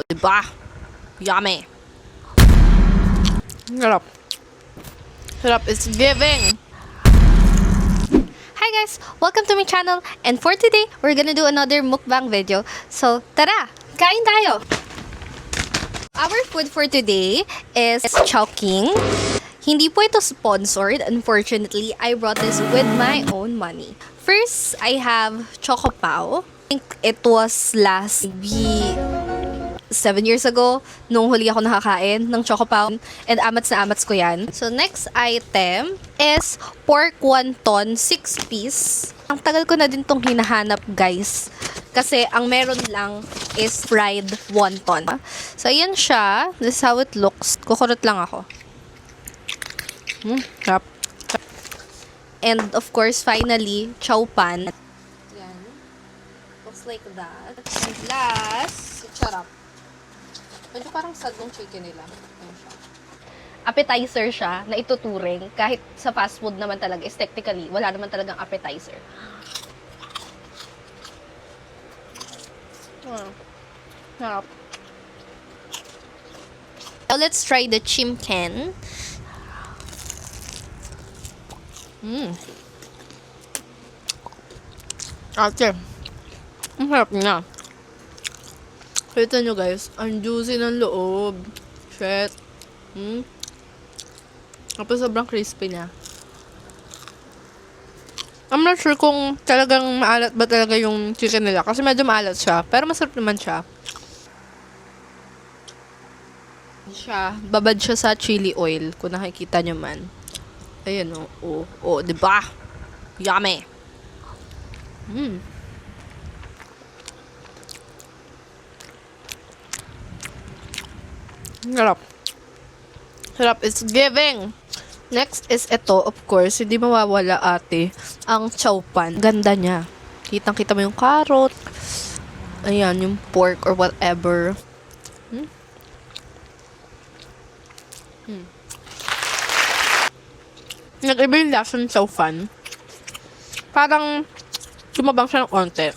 Diba? Yummy. Sarap. Sarap. It's giving. Hi guys! Welcome to my channel, and for today, we're gonna do another mukbang video. So, tara! Kain tayo! Our food for today is Chowking. Hindi po ito sponsored. Unfortunately, I brought this with my own money. First, I have Choco Pao. I think it was last maybe 7 years ago nung huli ako nakakain ng Choco Pao. And amats na amats ko yan. So, next item is pork wonton 6-piece. Ang tagal ko na din tong hinahanap, guys. Kasi ang meron lang is fried wonton. So, ayan siya. This is how it looks. Kukurot lang ako. Sarap. And of course, finally, chow pan. Yan. Looks like that. And last, charap. Medyo parang sad ng chicken nila. Ayan siya. Appetizer siya na ituturing. Kahit sa fast food naman talaga is technically, wala naman talagang appetizer. Sarap. Now, let's try the chimken. Ate. Ang sarap niya. Kita nyo guys, ang juicy ng loob. Shit. Tapos sobrang crispy niya. I'm not sure kung talagang maalat ba talaga yung chicken nila. Kasi medyo maalat siya. Pero masarap naman siya. Babad siya sa chili oil. Kung nakikita nyo man. Ayan o. Oh, diba? Yummy. Sarap. Sarap. It's giving. Next is ito, of course, hindi mawawala ate, ang chow pan. Ganda niya. Kitang-kita mo yung carrot. Ayan, yung pork or whatever. Nag-iba yung lasa ng chow fan. Parang sumabang siya ng konti.